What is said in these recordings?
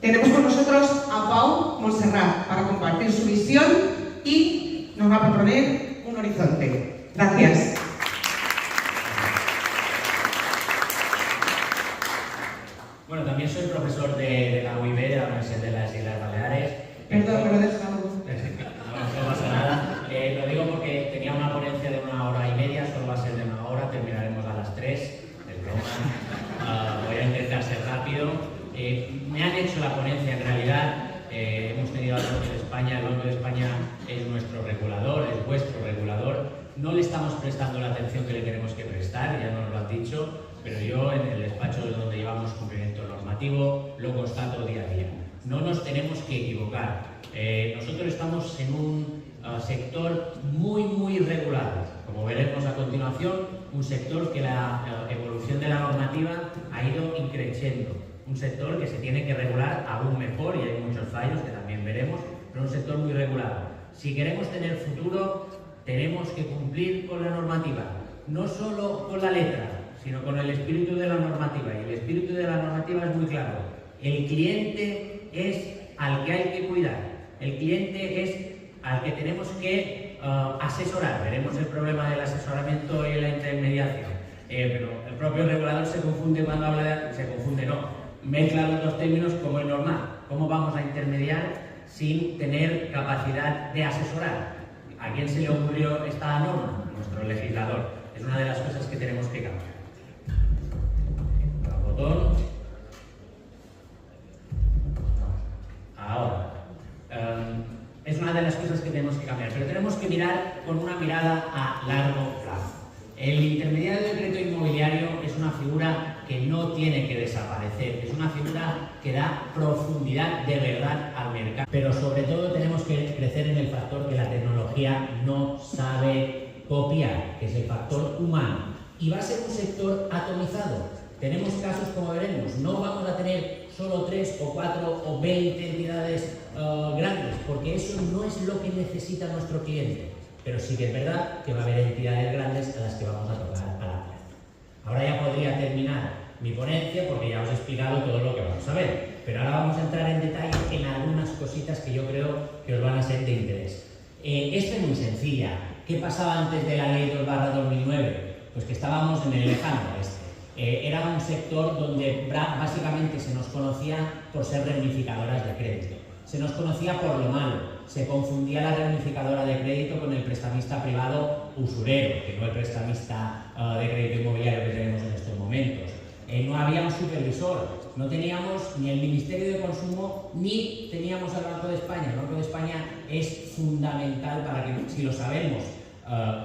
Tenemos con nosotros a Pau Montserrat para compartir su visión y nos va a proponer un horizonte. Gracias. Bueno, también soy profesor de la UIB, de la Universidad de las Islas Baleares. Perdón, me lo he dejado. No pasa nada. Lo digo porque tenía una ponencia de 1 hora y media, solo va a ser de 1 hora, terminaremos a las 3. Es broma. Voy a intentar ser rápido. Me han hecho la ponencia, en realidad. Hemos tenido al Banco de España. El Banco de España es nuestro regulador, es vuestro regulador. No le estamos prestando la atención que le tenemos que prestar, ya nos lo han dicho, pero yo en el despacho donde llevamos cumplimiento normativo lo constato día a día. No nos tenemos que equivocar. Nosotros estamos en un sector muy regulado. Como veremos a continuación, un sector que la evolución de la normativa ha ido increciendo. Un sector que se tiene que regular aún mejor, y hay muchos fallos que también veremos, pero un sector muy regulado. Si queremos tener futuro, tenemos que cumplir con la normativa, no solo con la letra, sino con el espíritu de la normativa. Y el espíritu de la normativa es muy claro. El cliente es al que hay que cuidar. El cliente es al que tenemos que asesorar. Veremos el problema del asesoramiento y la intermediación. Pero el propio regulador se confunde cuando habla de... Se confunde, no. Mezcla los dos términos como es normal. ¿Cómo vamos a intermediar sin tener capacidad de asesorar? ¿A quién se le ocurrió esta norma? Nuestro legislador. Es una de las cosas que tenemos que cambiar. El botón. Ahora. Es una de las cosas que tenemos que cambiar, pero tenemos que mirar con una mirada a largo plazo. El intermediario de crédito inmobiliario es una figura que no tiene que desaparecer, es una figura que da profundidad de verdad al mercado. Pero sobre todo tenemos que crecer en el factor que la tecnología no sabe copiar, que es el factor humano. Y va a ser un sector atomizado. Tenemos casos, como veremos, no vamos a tener solo 3 o 4 o 20 entidades grandes, porque eso no es lo que necesita nuestro cliente. Pero sí que es verdad que va a haber entidades grandes a las que vamos a tocar a la puerta. Ahora ya podría terminar mi ponencia porque ya os he explicado todo lo que vamos a ver. Pero ahora vamos a entrar en detalle en algunas cositas que yo creo que os van a ser de interés. Esta es muy sencilla. ¿Qué pasaba antes de la ley 2/2009? Pues que estábamos en el lejano oeste. Era un sector donde básicamente se nos conocía por ser reunificadoras de crédito. Se nos conocía por lo malo. Se confundía la reunificadora de crédito con el prestamista privado usurero, que no el prestamista de crédito inmobiliario que tenemos en estos momentos. No había un supervisor, no teníamos ni el Ministerio de Consumo ni teníamos al Banco de España. El Banco de España es fundamental para que, si lo sabemos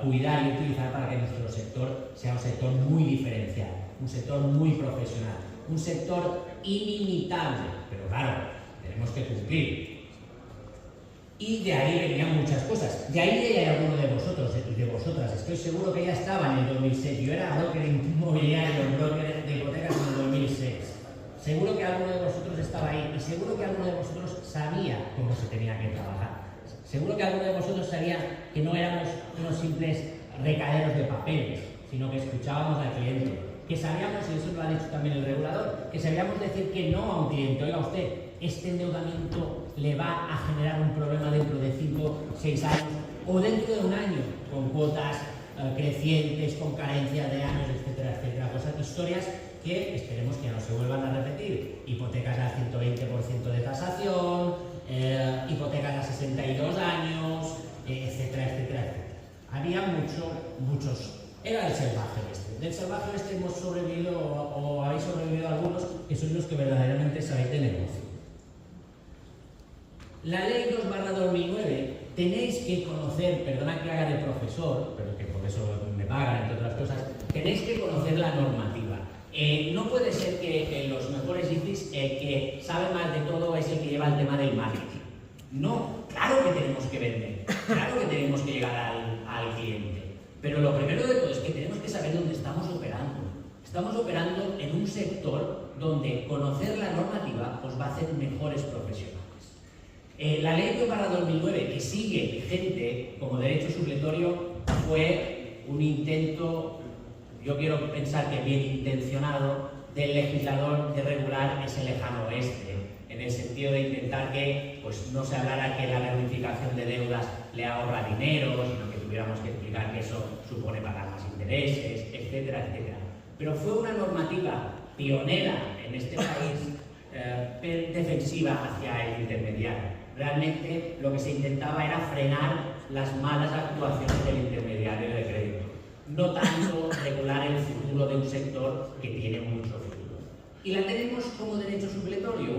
cuidar y utilizar, para que nuestro sector sea un sector muy diferencial, un sector muy profesional, un sector inimitable, pero claro, tenemos que cumplir. Y de ahí venían muchas cosas. De ahí hay alguno de vosotros y de vosotras. Estoy seguro que ya estaba en el 2006. Yo era broker inmobiliario, broker de hipotecas en el 2006. Seguro que alguno de vosotros estaba ahí y seguro que alguno de vosotros sabía cómo se tenía que trabajar. Seguro que alguno de vosotros sabía que no éramos unos simples recaderos de papeles, sino que escuchábamos al cliente. Que sabíamos, y eso lo ha dicho también el regulador, que sabíamos decir que no a un cliente. Oiga usted, este endeudamiento le va a generar un problema dentro de 5, 6 años o dentro de un año, con cuotas crecientes, con carencias de años, etcétera, etcétera. Cosas, historias que esperemos que ya no se vuelvan a repetir. Hipotecas al 120% de tasación, hipotecas a 62 años, etcétera, etcétera, etcétera. Había muchos. Era el salvaje este. Del salvaje este hemos sobrevivido, o habéis sobrevivido algunos, que sois los que verdaderamente sabéis de negocio. La ley 2/2009 tenéis que conocer, perdona que haga de profesor, pero que por eso me pagan, entre otras cosas, tenéis que conocer la normativa. No puede ser que los mejores ICIs, que sabe más de todo es el que lleva el tema del marketing. No, claro que tenemos que vender, claro que tenemos que llegar al cliente. Pero lo primero de todo es que tenemos que saber dónde estamos operando. Estamos operando en un sector donde conocer la normativa os va a hacer mejores profesionales. La ley 2/2009, que sigue vigente como derecho supletorio, fue un intento, yo quiero pensar que bien intencionado, del legislador de regular ese lejano oeste, en el sector intentar que pues, no se hablara que la reunificación de deudas le ahorra dinero, sino que tuviéramos que explicar que eso supone pagar más intereses, etcétera, etcétera. Pero fue una normativa pionera en este país, defensiva hacia el intermediario. Realmente lo que se intentaba era frenar las malas actuaciones del intermediario de crédito, no tanto regular el futuro de un sector que tiene mucho futuro. Y la tenemos como derecho supletorio.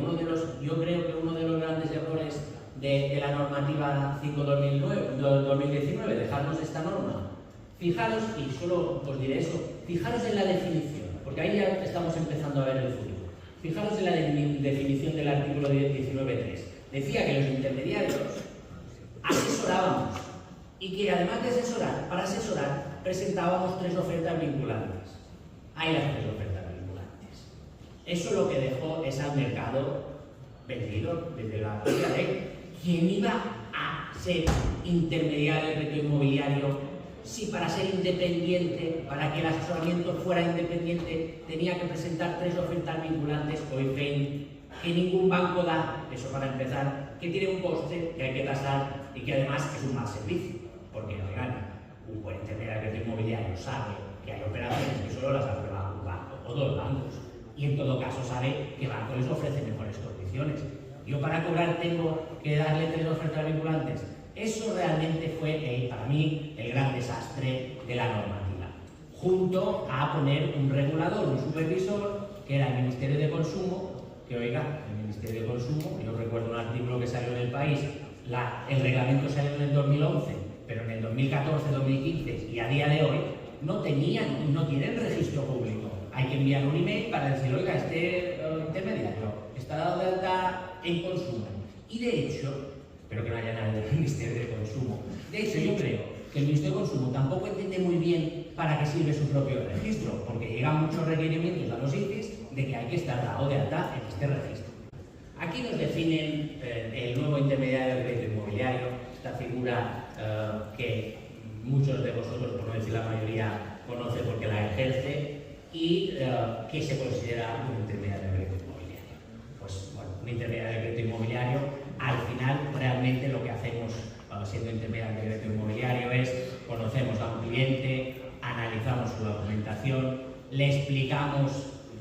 Yo creo que uno de los grandes errores de la normativa 5/2019, dejarnos esta norma. Fijaros, y solo os diré eso, fijaros en la definición, porque ahí ya estamos empezando a ver el futuro. Fijaros en la definición del artículo 19.3. Decía que los intermediarios asesorábamos y que además de asesorar, para asesorar presentábamos 3 ofertas vinculantes. Hay las 3 ofertas vinculantes. Eso lo que dejó es al mercado vendido desde la propia ley. ¿Quién iba a ser intermediario de crédito inmobiliario si para ser independiente, para que el asesoramiento fuera independiente, tenía que presentar 3 ofertas vinculantes o IFEIN, que ningún banco da, eso para empezar, que tiene un coste que hay que tasar y que además es un mal servicio? Porque, oigan, un buen intermediario de crédito inmobiliario sabe que hay operaciones que solo las aprueba un banco o 2 bancos, y en todo caso sabe que banco les ofrece mejores condiciones. Yo para cobrar tengo que darle 3 ofertas vinculantes. Eso realmente fue, para mí, el gran desastre de la normativa. Junto a poner un regulador, un supervisor, que era el Ministerio de Consumo, que oiga, el Ministerio de Consumo, yo recuerdo un artículo que salió en El País, el reglamento salió en el 2011, pero en el 2014, 2015 y a día de hoy no tienen registro público. Hay que enviar un email para decir, oiga, este intermediario está dado de alta en consumo. Y de hecho, espero que no haya nadie del Ministerio de Consumo, de hecho yo creo que el Ministerio de Consumo tampoco entiende muy bien para qué sirve su propio registro, porque llegan muchos requerimientos a los ICIs de que hay que estar dado de alta en este registro. Aquí nos definen el nuevo intermediario de crédito inmobiliario, esta figura que muchos de vosotros, por no decir la mayoría, conoce porque la ejerce, y que se considera un intermediario de crédito inmobiliario. Pues bueno, un intermediario de crédito inmobiliario, al final realmente lo que hacemos siendo intermediario de crédito inmobiliario es conocemos a un cliente, analizamos su documentación, le explicamos,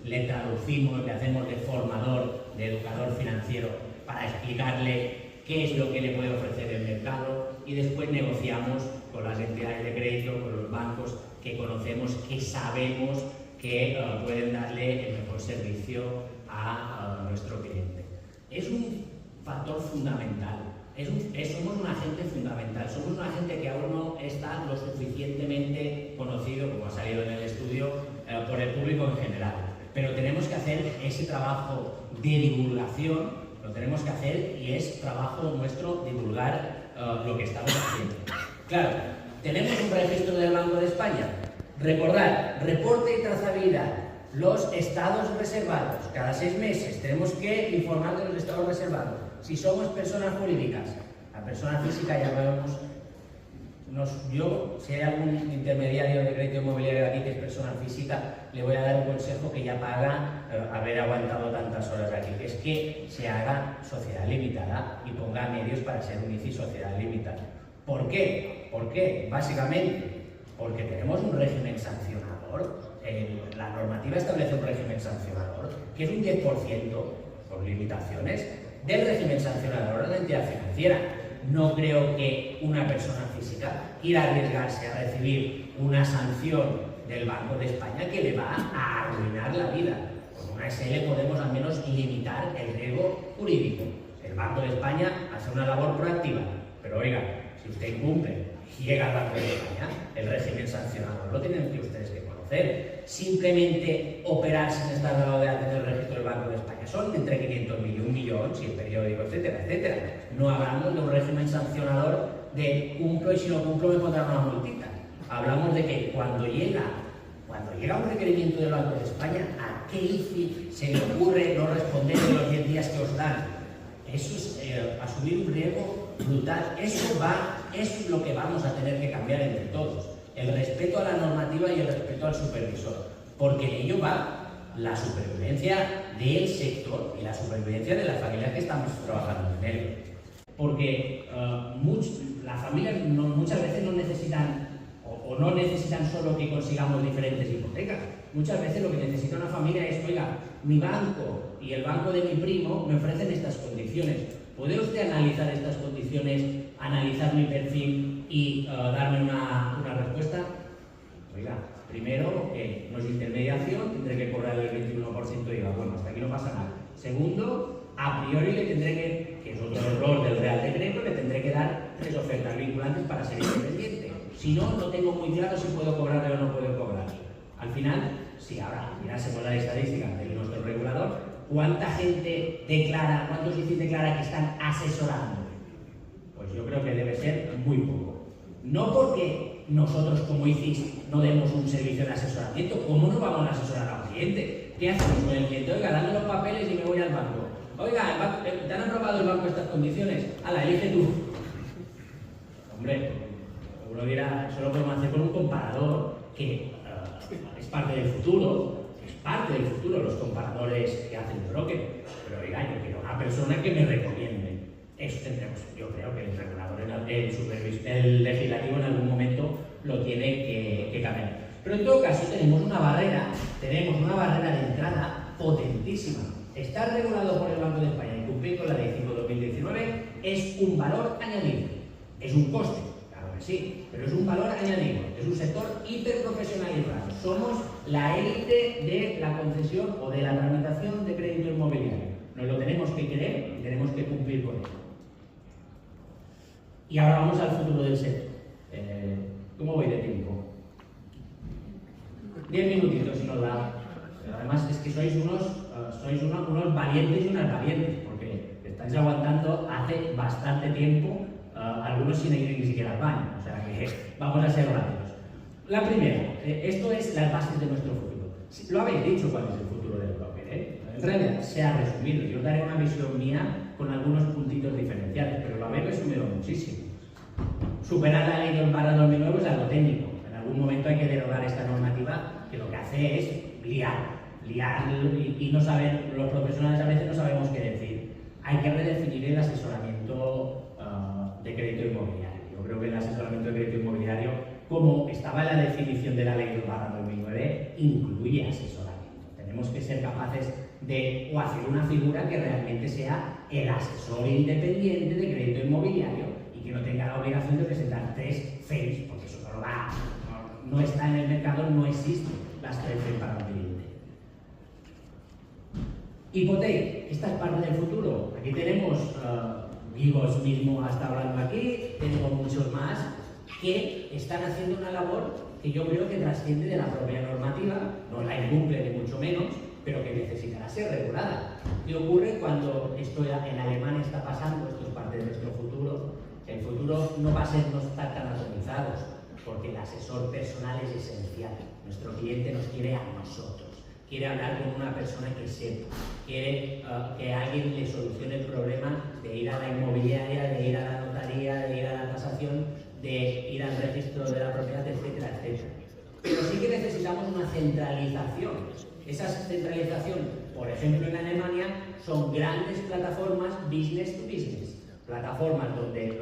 le traducimos, le hacemos de formador, de educador financiero para explicarle qué es lo que le puede ofrecer el mercado, y después negociamos con las entidades de crédito, con los bancos que conocemos, que sabemos que pueden darle el mejor servicio a nuestro cliente. Es un factor fundamental, somos un agente fundamental, somos un agente que aún no está lo suficientemente conocido, como ha salido en el estudio, por el público en general. Pero tenemos que hacer ese trabajo de divulgación, lo tenemos que hacer, y es trabajo nuestro divulgar lo que estamos haciendo. Claro, tenemos un registro del Banco de España. Recordad, reporte y trazabilidad, los estados reservados. Cada 6 meses tenemos que informar de los estados reservados. Si somos personas jurídicas, la persona física ya vemos. Si hay algún intermediario de crédito inmobiliario aquí que es persona física, le voy a dar un consejo que ya paga haber aguantado tantas horas aquí, que es que se haga sociedad limitada y ponga medios para ser un ICI sociedad limitada. ¿Por qué? ¿Por qué? Básicamente porque tenemos un régimen sancionador. La normativa establece un régimen sancionador que es un 10% por limitaciones del régimen sancionador de la entidad financiera. No creo que una persona física quiera arriesgarse a recibir una sanción del Banco de España que le va a arruinar la vida. Con una SL podemos al menos limitar el riesgo jurídico. El Banco de España hace una labor proactiva, pero oiga, si usted incumple y llega al Banco de España, el régimen sancionador lo tienen que ustedes que conocer. Simplemente operar sin estar dado de alta en el registro del Banco de España son entre 500.000 y 1 millón, si el periódico, etcétera, etcétera. No hablamos de un régimen sancionador de cumplo y si no cumplo me pondrán una multita. Hablamos de que cuando llega un requerimiento del Banco de España, ¿a qué ICI se le ocurre no responder en los 10 días que os dan? Eso es asumir un riesgo brutal. Eso es lo que vamos a tener que cambiar entre todos. El respeto a la normativa y el respeto al supervisor. Porque en ello va. la supervivencia del sector y la supervivencia de las familias que estamos trabajando en él. Porque las familias muchas veces no necesitan o no necesitan solo que consigamos diferentes hipotecas. Muchas veces lo que necesita una familia es, oiga, mi banco y el banco de mi primo me ofrecen estas condiciones. ¿Puede usted analizar estas condiciones, analizar mi perfil y darme una respuesta? Oiga, primero, no es intermediación, tendré que cobrar el 21% de IVA. Bueno, hasta aquí no pasa nada. Segundo, a priori le tendré que es otro error del Real Decreto, le tendré que dar 3 ofertas vinculantes para ser independiente. Si no, no tengo muy claro si puedo cobrarle o no puedo cobrarle. Al final, si ahora mirásemos la estadística de nuestro regulador, ¿cuánta gente declara, cuántos ICIs declara que están asesorando? Pues yo creo que debe ser muy poco. No porque nosotros como ICIs no demos un servicio de asesoramiento. ¿Cómo no vamos a asesorar a un cliente? ¿Qué hacemos con el cliente? Oiga, dame los papeles y me voy al banco. Oiga, ¿te han aprobado el banco estas condiciones? ¡Hala, elige tú! Hombre, uno dirá, eso lo podemos hacer con un comparador que es parte del futuro. Es parte del futuro los comparadores que hacen el broker. Pero oiga, yo quiero una persona que me recomiende. Eso tendremos. Yo creo que el regulador, el legislativo en algún momento lo tiene que cambiar. Pero en todo caso tenemos una barrera de entrada potentísima. Estar regulado por el Banco de España y cumplir con la Ley 5/2019 es un valor añadido. Es un coste, claro que sí, pero es un valor añadido. Es un sector hiperprofesionalizado. Somos la élite de la concesión o de la tramitación de crédito inmobiliario. Nos lo tenemos que creer y tenemos que cumplir con ello. Y ahora vamos al futuro del sector. ¿Cómo voy de tiempo? 10 minutitos si nos da. Además es que sois unos valientes y unas valientes, porque estáis aguantando hace bastante tiempo, algunos sin ir ni siquiera al baño, o sea que vamos a ser rápidos. La primera, esto es las bases de nuestro futuro. Lo habéis dicho cuál es el futuro del broker, En realidad se ha resumido, yo os daré una visión mía con algunos puntitos diferenciales, pero lo habéis resumido muchísimo. Superar la ley 2/2009 es algo técnico. En algún momento hay que derogar esta normativa que lo que hace es liar y no saben, los profesionales a veces no sabemos qué decir. Hay que redefinir el asesoramiento de crédito inmobiliario. Yo creo que el asesoramiento de crédito inmobiliario, como estaba en la definición de la ley 2/2009, incluye asesoramiento. Tenemos que ser capaces de hacer una figura que realmente sea el asesor independiente de crédito inmobiliario y que no tenga la obligación de presentar 3 FEIs, porque eso no está en el mercado, no existen las 3 FEIs para un cliente. Hipotec, esta es parte del futuro. Aquí tenemos, Vivos mismo está hablando aquí, tenemos muchos más que están haciendo una labor que yo creo que trasciende de la propia normativa, no la incumple ni mucho menos, pero que necesitará ser regulada. ¿Qué ocurre cuando esto en Alemania está pasando? Esto es parte de nuestro futuro. El futuro no va a ser no estar tan atomizados, porque el asesor personal es esencial. Nuestro cliente nos quiere a nosotros. Quiere hablar con una persona que sepa, quiere que alguien le solucione el problema de ir a la inmobiliaria, de ir a la notaría, de ir a la tasación, de ir al registro de la propiedad, etcétera, etcétera. Pero sí que necesitamos una centralización. Esa centralización, por ejemplo en Alemania, son grandes plataformas business to business. Plataformas donde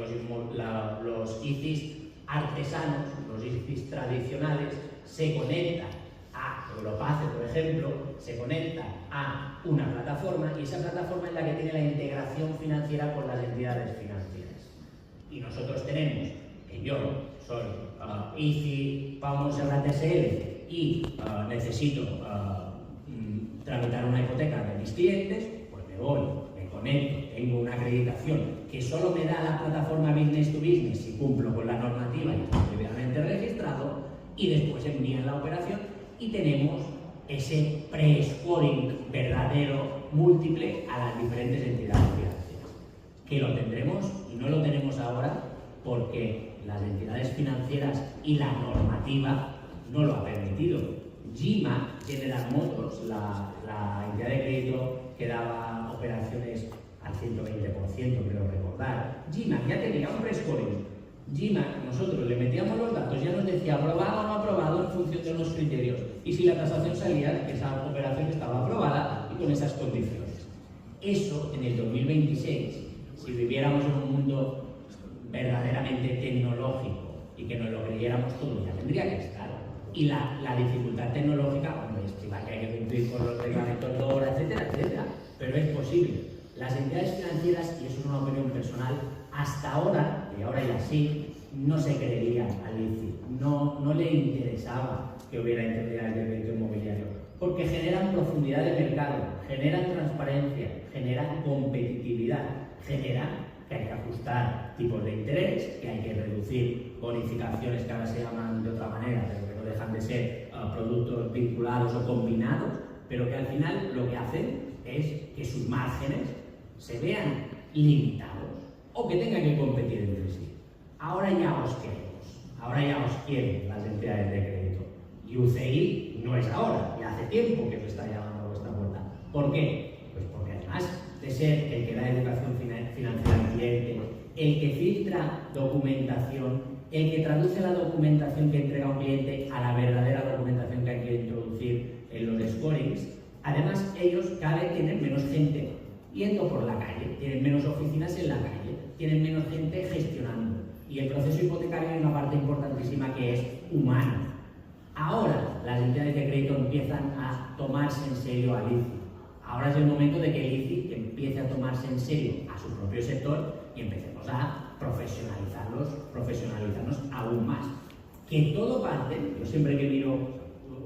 los ICIs artesanos, los ICIs tradicionales, se conectan a Europace, por ejemplo, se conecta a una plataforma y esa plataforma es la que tiene la integración financiera con las entidades financieras. Y nosotros tenemos, que yo soy ICI Pau Montserrat SL y necesito tramitar una hipoteca de mis clientes, pues me voy, me conecto, tengo una acreditación que solo me da la plataforma Business to Business si cumplo con la normativa y estoy previamente registrado, y después envían la operación y tenemos ese pre-scoring verdadero, múltiple, a las diferentes entidades financieras. Que lo tendremos y no lo tenemos ahora porque las entidades financieras y la normativa no lo ha permitido. GIMA, General Motors, la entidad de crédito que daba operaciones al 120%, creo recordar, GIMA ya tenía un pre-scoring, GMAC, nosotros le metíamos los datos, ya nos decía aprobado o no aprobado en función de unos criterios, y si la tasación salía, que esa operación estaba aprobada y con esas condiciones. Eso en el 2026, si viviéramos en un mundo verdaderamente tecnológico y que nos lo creyéramos todo, ya tendría que estar. Y la dificultad tecnológica, hombre, es que hay que cumplir con los reglamentos de hora, etcétera, etcétera, pero es posible. Las entidades financieras, y eso es una opinión personal, hasta ahora, y ahora ya sí, no se creerían al ICI, no le interesaba que hubiera intermediarios de crédito inmobiliario, porque generan profundidad de mercado, generan transparencia, generan competitividad, generan que hay que ajustar tipos de interés, que hay que reducir bonificaciones que ahora se llaman de otra manera, pero que no dejan de ser productos vinculados o combinados, pero que al final lo que hacen es que sus márgenes se vean limitados o que tengan que competir entre sí. Ahora ya os queremos, ahora ya os quieren las entidades de crédito. Y UCI no es ahora, ya hace tiempo que os está llamando a vuestra puerta. ¿Por qué? Pues porque además de ser el que da educación financiera al cliente, el que filtra documentación, el que traduce la documentación que entrega un cliente a la verdadera documentación que hay que introducir en los scorings, además ellos cada vez tienen menos gente yendo por la calle, tienen menos oficinas en la calle, tienen menos gente gestionando. Y el proceso hipotecario hay una parte importantísima que es humana. Ahora las entidades de crédito empiezan a tomarse en serio al ICI. Ahora es el momento de que el ICI empiece a tomarse en serio a su propio sector y empecemos a profesionalizarnos aún más. Que todo parte, yo siempre que miro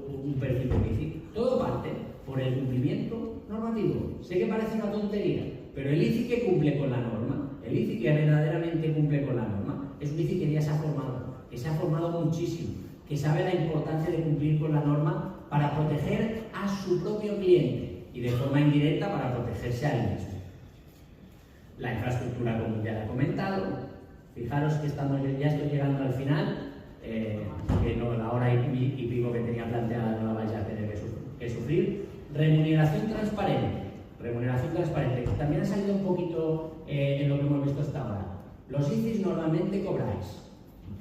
un perfil de ICI, todo parte por el cumplimiento normativo. Sé que parece una tontería, pero el ICI que cumple con la norma, el ICI que verdaderamente cumple con la norma, es un ICI que ya se ha formado muchísimo, que sabe la importancia de cumplir con la norma para proteger a su propio cliente y de forma indirecta para protegerse a él mismo. La infraestructura, como ya la he comentado, fijaros que ya estoy llegando al final, que no, la hora y pico que tenía planteada no la vais a tener que sufrir. Remuneración transparente, que también ha salido un poquito en lo que hemos visto hasta ahora. Los ICIs normalmente cobráis,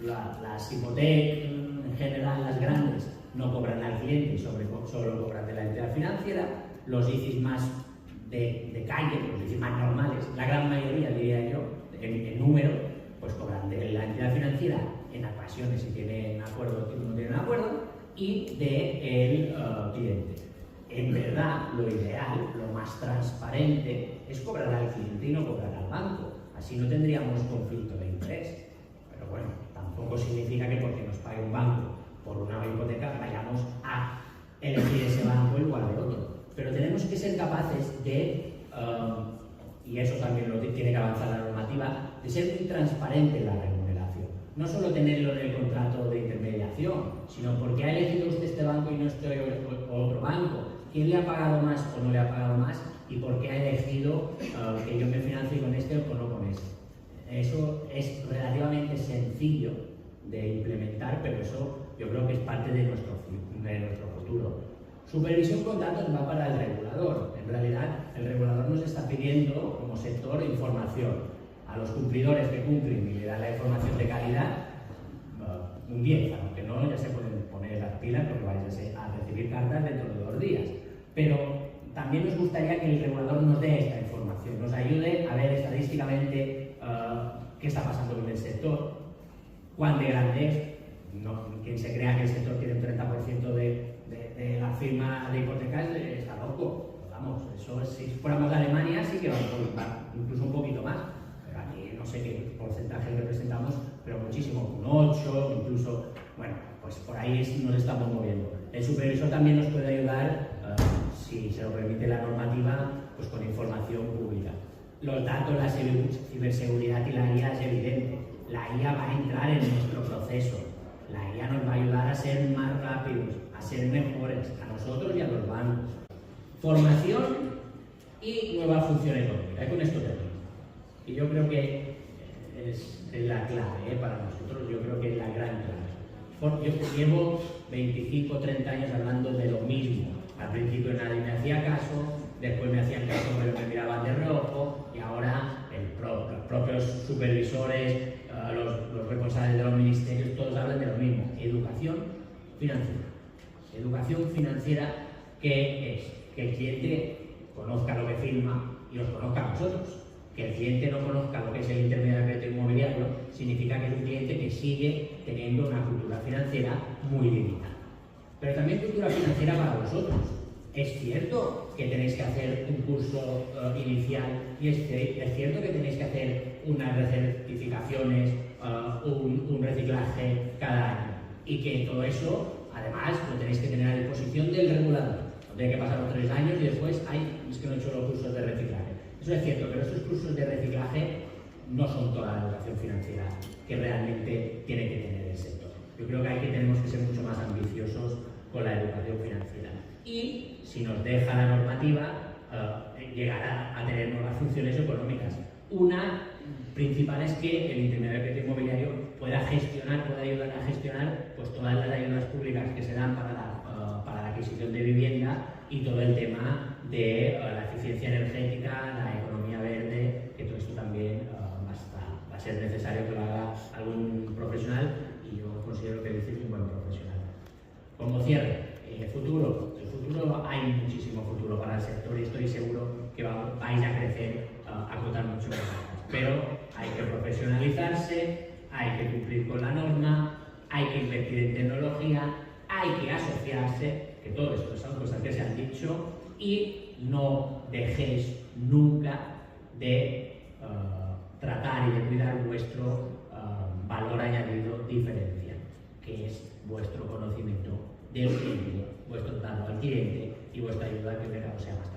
las hipotecas en general, las grandes, no cobran al cliente, solo cobran de la entidad financiera. Los ICIs más de calle, los ICIs más normales, la gran mayoría, diría yo, en número, pues cobran de la entidad financiera en ocasiones si tienen acuerdo o no tienen acuerdo, y del cliente. En verdad, lo ideal, lo más transparente, es cobrar al cliente y no cobrar al banco. Así no tendríamos conflicto de interés. Pero bueno, tampoco significa que porque nos pague un banco por una hipoteca vayamos a elegir ese banco en lugar de otro. Pero tenemos que ser capaces de, y eso también lo tiene que avanzar la normativa, de ser muy transparente en la remuneración. No solo tenerlo en el contrato de intermediación, sino porque ha elegido usted este banco y no este otro banco. ¿Quién le ha pagado más o no le ha pagado más? ¿Y por qué ha elegido que yo me financie con este o no con este? Eso es relativamente sencillo de implementar, pero eso yo creo que es parte de nuestro futuro. Supervisión con datos va para el regulador. En realidad, el regulador nos está pidiendo, como sector, información. A los cumplidores que cumplen y le dan la información de calidad, un 10, aunque no, ya se pueden poner las pilas porque vais a recibir cartas dentro de 2 días. Pero también nos gustaría que el regulador nos dé esta información, nos ayude a ver estadísticamente qué está pasando con el sector, cuán de grande es. Quien se crea que el sector tiene un 30% de la firma de hipotecas está loco. Vamos, eso si fuéramos de Alemania sí que vamos a incluso un poquito más. Pero aquí no sé qué porcentaje representamos, pero muchísimo, un 8, incluso, bueno, pues por ahí nos estamos moviendo. El supervisor también nos puede ayudar, si se lo permite la normativa, pues con información pública. Los datos, la ciberseguridad y la IA es evidente. La IA va a entrar en nuestro proceso. La IA nos va a ayudar a ser más rápidos, a ser mejores, a nosotros y a los bancos. Formación y nuevas funciones económicas. Con esto termino. Y yo creo que es la clave para nosotros, yo creo que es la gran clave. Yo llevo 25 o 30 años hablando de lo mismo. Al principio nadie me hacía caso, después me hacían caso pero me miraban de reojo y ahora los propios supervisores, los responsables de los ministerios, todos hablan de lo mismo: educación financiera. Educación financiera, ¿qué es? Que el cliente conozca lo que firma y os conozca a vosotros. Que el cliente no conozca lo que es el intermediario de crédito inmobiliario significa que es un cliente que sigue teniendo una cultura financiera muy limitada. Pero también cultura financiera para vosotros. Es cierto que tenéis que hacer un curso inicial y es cierto que tenéis que hacer unas recertificaciones, un reciclaje cada año, y que todo eso, además, lo tenéis que tener a disposición del regulador. No tiene que pasar los 3 años y después, es que no he hecho los cursos de reciclaje. Eso es cierto, pero estos cursos de reciclaje no son toda la educación financiera que realmente tiene que tener el sector. Yo creo que aquí tenemos que ser mucho más ambiciosos con la educación financiera. Y si nos deja la normativa, llegará a tener nuevas funciones económicas. Una principal es que el intermediario de crédito inmobiliario pueda ayudar a gestionar pues, todas las ayudas públicas que se dan para la adquisición de vivienda y todo el tema de la eficiencia energética, la economía verde, que todo esto también va a ser necesario que lo haga algún profesional, y yo considero que es un buen profesional. Como cierre, el futuro hay muchísimo futuro para el sector y estoy seguro que vais a crecer, a cotar mucho más. Pero hay que profesionalizarse, hay que cumplir con la norma, hay que invertir en tecnología, hay que asociarse, que todo esto son cosas que se han dicho, y no dejéis nunca de tratar y de cuidar vuestro valor añadido diferencial, que es vuestro conocimiento del cliente, vuestro trato al cliente y vuestra ayuda a que el mercado sea más